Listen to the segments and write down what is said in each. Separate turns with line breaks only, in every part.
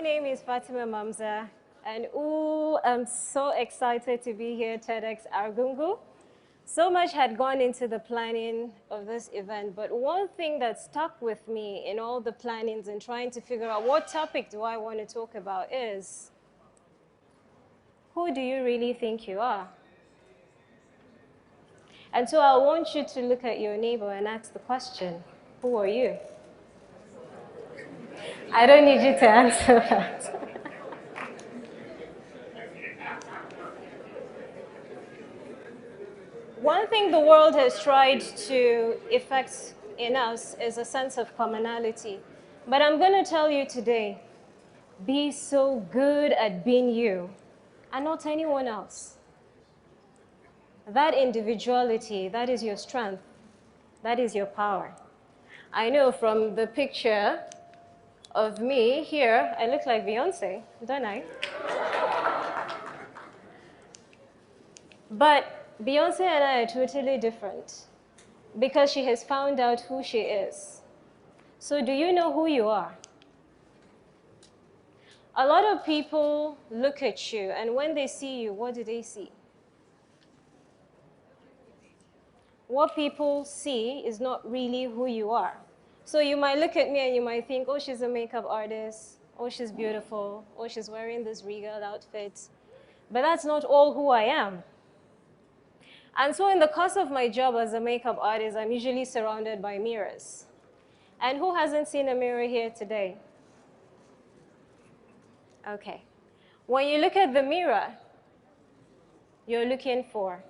name is Fatima Mamza, and I'm so excited to be here at TEDxArgungu. So much had gone into the planning of this event, but one thing that stuck with me in all the plannings and trying to figure out what topic do I want to talk about is, who do you really think you are? And so I want you to look at your neighbor and ask the question, who are you? I don't need you to answer that. One thing the world has tried to effect in us is a sense of commonality. But I'm going to tell you today, be so good at being you and not anyone else. That individuality, that is your strength. That is your power. I know from the picture of me here, I look like Beyonce, don't I? But Beyonce and I are totally different because she has found out who she is. So do you know who you are? A lot of people look at you, and when they see you, what do they see? What people see is not really who you are. So you might look at me and you might think, oh, she's a makeup artist. Oh, she's beautiful. Oh, she's wearing this regal outfit. But that's not all who I am. And so in the course of my job as a makeup artist, I'm usually surrounded by mirrors. And who hasn't seen a mirror here today? Okay. When you look at the mirror, you're looking for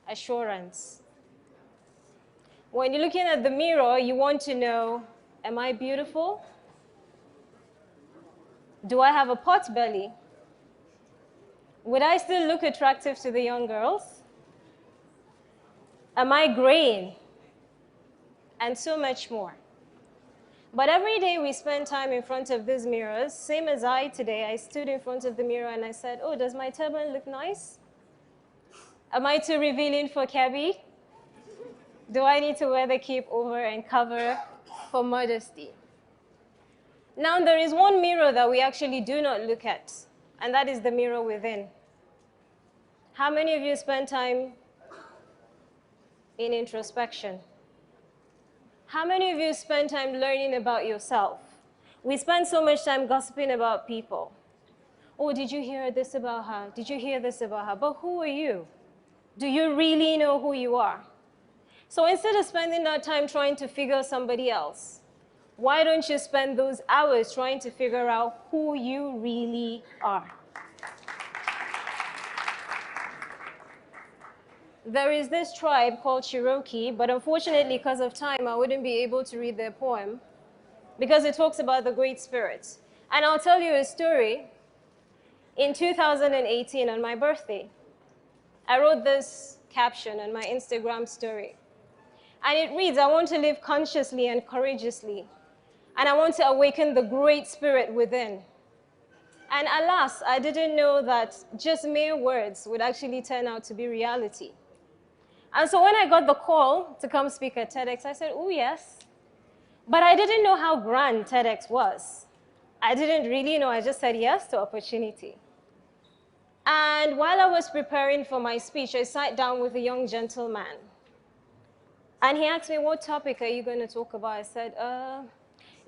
assurance. When you're looking at the mirror, you want to know, am I beautiful? Do I have a pot belly? Would I still look attractive to the young girls? Am I graying? And so much more. But every day we spend time in front of these mirrors, same as I today, I stood in front of the mirror and I said, oh, does my turban look nice? Am I too revealing for Kabby? Do I need to wear the cape over and cover for modesty? Now, there is one mirror that we actually do not look at, and that is the mirror within. How many of you spend time in introspection? How many of you spend time learning about yourself? We spend so much time gossiping about people. Oh, did you hear this about her? Did you hear this about her? But who are you? Do you really know who you are? So instead of spending that time trying to figure somebody else, why don't you spend those hours trying to figure out who you really are? There is this tribe called Cherokee, but unfortunately, because of time, I wouldn't be able to read their poem because it talks about the Great Spirit. And I'll tell you a story. In 2018, on my birthday, I wrote this caption on my Instagram story. And it reads, I want to live consciously and courageously, and I want to awaken the Great Spirit within. And alas, I didn't know that just mere words would actually turn out to be reality. And so when I got the call to come speak at TEDx, I said, oh, yes. But I didn't know how grand TEDx was. I didn't really know. I just said yes to opportunity. And while I was preparing for my speech, I sat down with a young gentleman. And he asked me, what topic are you going to talk about? I said,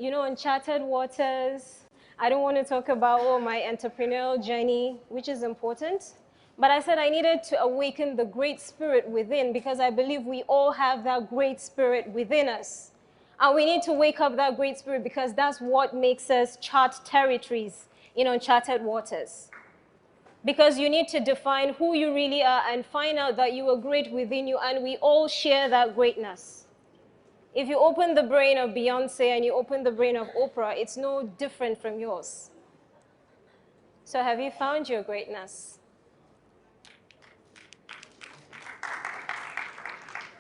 uncharted waters. I don't want to talk about my entrepreneurial journey, which is important. But I said I needed to awaken the great spirit within because I believe we all have that great spirit within us. And we need to wake up that great spirit because that's what makes us chart territories in uncharted waters. Because you need to define who you really are and find out that you are great within you and we all share that greatness. If you open the brain of Beyonce and you open the brain of Oprah, it's no different from yours. So have you found your greatness?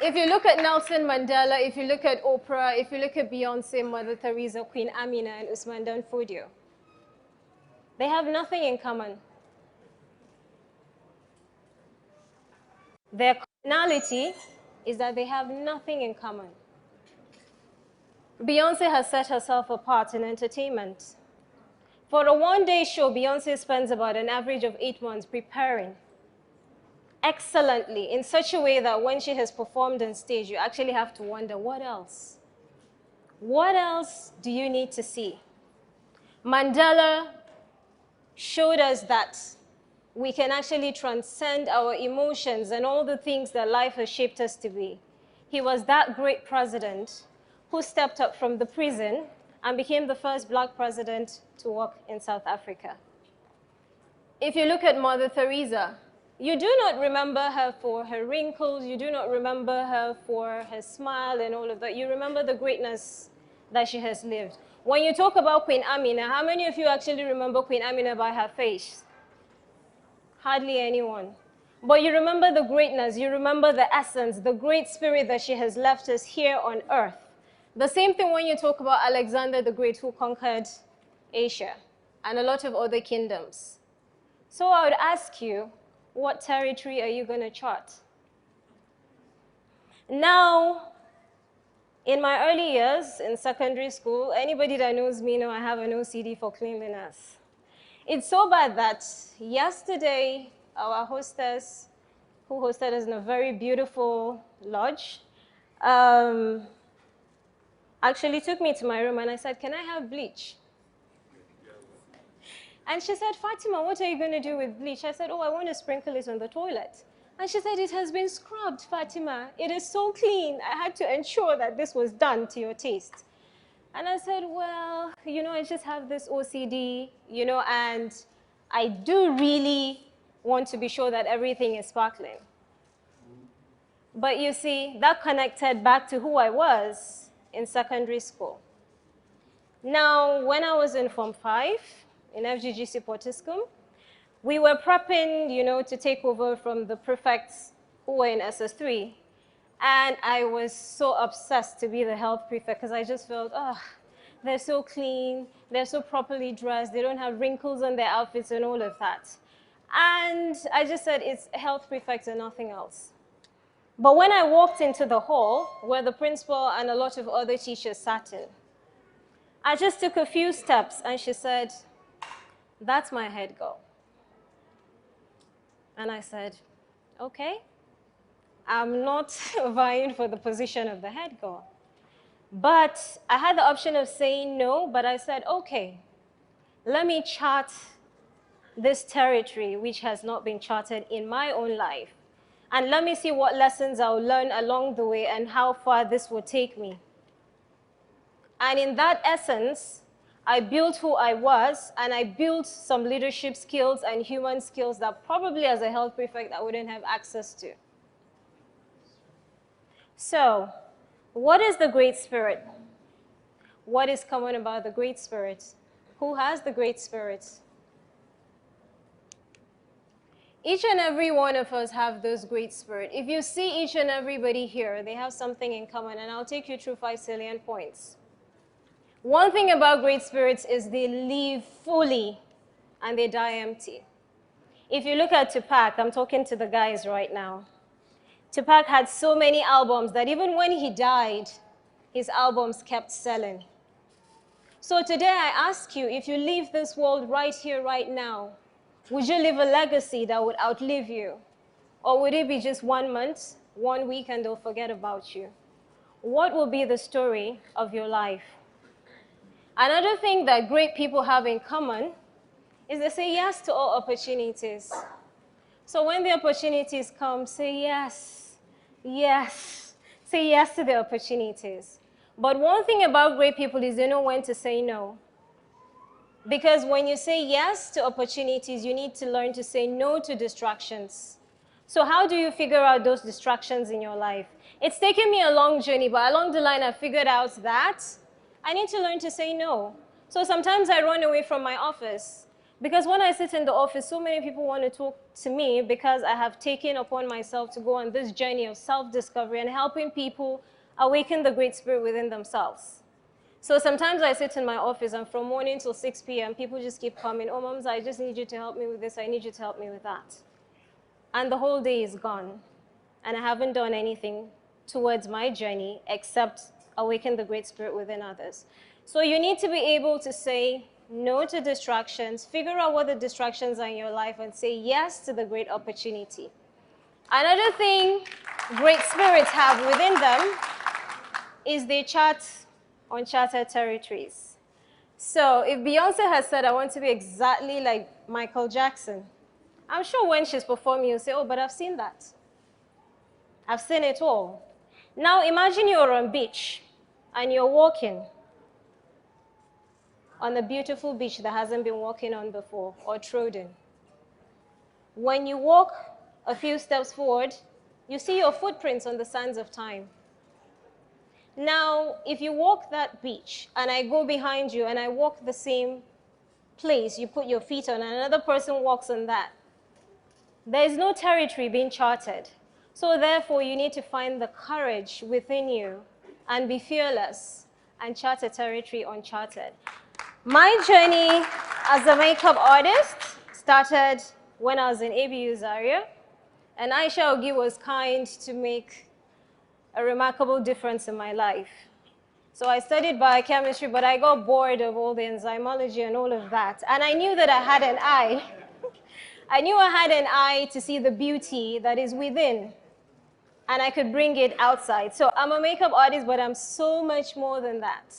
If you look at Nelson Mandela, if you look at Oprah, if you look at Beyonce, Mother Teresa, Queen Amina, and Usman Dan Fodio, they have nothing in common. Their commonality is that they have nothing in common. Beyonce has set herself apart in entertainment. For a one-day show, Beyonce spends about an average of 8 months preparing excellently in such a way that when she has performed on stage, you actually have to wonder, what else? What else do you need to see? Mandela showed us that we can actually transcend our emotions and all the things that life has shaped us to be. He was that great president who stepped up from the prison and became the first black president to work in South Africa. If you look at Mother Teresa, you do not remember her for her wrinkles, you do not remember her for her smile and all of that. You remember the greatness that she has lived. When you talk about Queen Amina, how many of you actually remember Queen Amina by her face? Hardly anyone. But you remember the greatness, you remember the essence, the great spirit that she has left us here on earth. The same thing when you talk about Alexander the Great, who conquered Asia and a lot of other kingdoms. So I would ask you, what territory are you going to chart? Now, in my early years in secondary school, anybody that knows me know I have an OCD for cleanliness. It's so bad that yesterday, our hostess, who hosted us in a very beautiful lodge, actually took me to my room and I said, can I have bleach? And she said, Fatima, what are you going to do with bleach? I said, oh, I want to sprinkle it on the toilet. And she said, it has been scrubbed, Fatima. It is so clean. I had to ensure that this was done to your taste. And I said, well, you know, I just have this OCD, you know, and I do really want to be sure that everything is sparkling. But you see, that connected back to who I was in secondary school. Now, when I was in Form 5, in FGGC Portiscum, we were prepping, you know, to take over from the prefects who were in SS3. And I was so obsessed to be the health prefect because I just felt, oh, they're so clean, they're so properly dressed, they don't have wrinkles on their outfits and all of that. And I just said, it's health prefect and nothing else. But when I walked into the hall where the principal and a lot of other teachers sat in, I just took a few steps and she said, that's my head girl. And I said, okay, I'm not vying for the position of the head girl. But I had the option of saying no, but I said, okay, let me chart this territory which has not been charted in my own life. And let me see what lessons I'll learn along the way and how far this will take me. And in that essence, I built who I was, and I built some leadership skills and human skills that probably as a health prefect I wouldn't have access to. So, what is the Great Spirit? What is common about the Great Spirit? Who has the Great Spirit? Each and every one of us have this Great Spirit. If you see each and everybody here, they have something in common, and I'll take you through 5 salient points. One thing about great spirits is they live fully and they die empty. If you look at Tupac, I'm talking to the guys right now. Tupac had so many albums that even when he died, his albums kept selling. So today I ask you, if you leave this world right here, right now, would you leave a legacy that would outlive you? Or would it be just 1 month, 1 week, and they'll forget about you? What will be the story of your life? Another thing that great people have in common is they say yes to all opportunities. So when the opportunities come, say yes, yes. Say yes to the opportunities. But one thing about great people is they know when to say no. Because when you say yes to opportunities, you need to learn to say no to distractions. So how do you figure out those distractions in your life? It's taken me a long journey, but along the line I figured out that I need to learn to say no. So sometimes I run away from my office because when I sit in the office, so many people want to talk to me because I have taken upon myself to go on this journey of self-discovery and helping people awaken the great spirit within themselves. So sometimes I sit in my office and from morning till 6 p.m., people just keep coming, oh, Mamza, I just need you to help me with this, I need you to help me with that. And the whole day is gone. And I haven't done anything towards my journey except awaken the great spirit within others. So you need to be able to say no to distractions, figure out what the distractions are in your life and say yes to the great opportunity. Another thing great spirits have within them is they chart uncharted territories. So if Beyonce has said, I want to be exactly like Michael Jackson, I'm sure when she's performing, you'll say, oh, but I've seen that. I've seen it all. Now imagine you're on a beach and you're walking on a beautiful beach that hasn't been walked on before or trodden. When you walk a few steps forward, you see your footprints on the sands of time. Now, if you walk that beach and I go behind you and I walk the same place you put your feet on and another person walks on that, there is no territory being charted. So therefore, you need to find the courage within you and be fearless and chart a territory uncharted. My journey as a makeup artist started when I was in ABU Zaria, and Aisha Ogi was kind to make a remarkable difference in my life. So I studied biochemistry, but I got bored of all the enzymology and all of that. And I knew that I had an eye. I knew I had an eye to see the beauty that is within, and I could bring it outside. So I'm a makeup artist, but I'm so much more than that.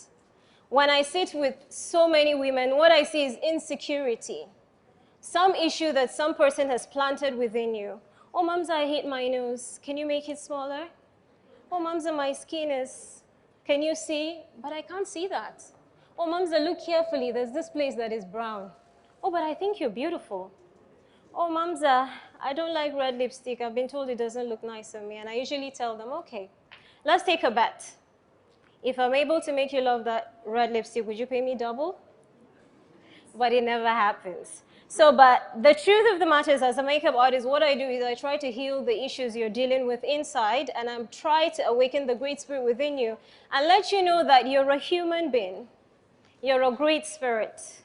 When I sit with so many women, what I see is insecurity. Some issue that some person has planted within you. Oh, Mamza, I hate my nose. Can you make it smaller? Oh, Mamza, my skin is, can you see? But I can't see that. Oh, Mamza, look carefully. There's this place that is brown. Oh, but I think you're beautiful. Oh, Mamza, I don't like red lipstick. I've been told it doesn't look nice on me. And I usually tell them, okay, let's take a bet. If I'm able to make you love that red lipstick, would you pay me double? But it never happens. So, but the truth of the matter is, as a makeup artist, what I do is I try to heal the issues you're dealing with inside, and I'm trying to awaken the great spirit within you and let you know that you're a human being. You're a great spirit.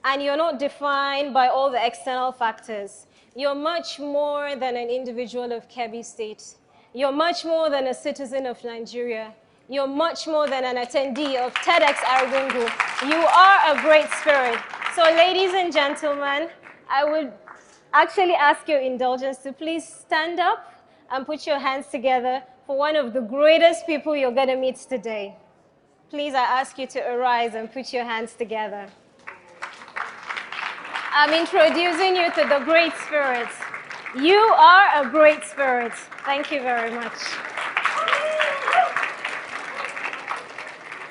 And you're not defined by all the external factors. You're much more than an individual of Kebbi State. You're much more than a citizen of Nigeria. You're much more than an attendee of TEDxArgungu. You are a great spirit. So ladies and gentlemen, I would actually ask your indulgence to please stand up and put your hands together for one of the greatest people you're going to meet today. Please, I ask you to arise and put your hands together. I'm introducing you to the great spirit. You are a great spirit. Thank you very much.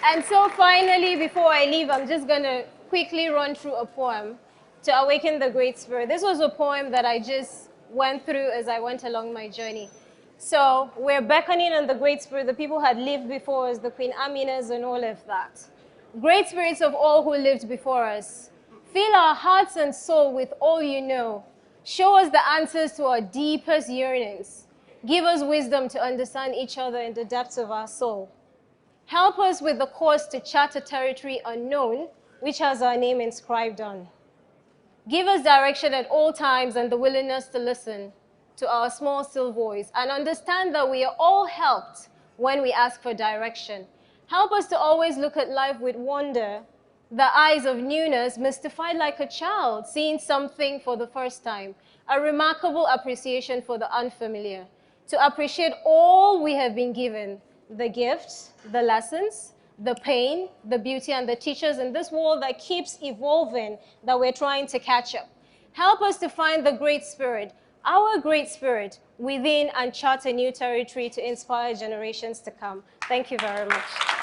And so finally, before I leave, I'm just going to quickly run through a poem to awaken the great spirit. This was a poem that I just went through as I went along my journey. So we're beckoning on the great spirit, the people who had lived before us, the Queen Aminas and all of that. Great spirits of all who lived before us, fill our hearts and soul with all you know. Show us the answers to our deepest yearnings. Give us wisdom to understand each other in the depths of our soul. Help us with the course to chart a territory unknown, which has our name inscribed on. Give us direction at all times and the willingness to listen to our small, still voice and understand that we are all helped when we ask for direction. Help us to always look at life with wonder, the eyes of newness, mystified like a child, seeing something for the first time, a remarkable appreciation for the unfamiliar, to appreciate all we have been given, the gifts, the lessons, the pain, the beauty, and the teachers in this world that keeps evolving, that we're trying to catch up. Help us to find the great spirit, our great spirit, within and chart a new territory to inspire generations to come. Thank you very much.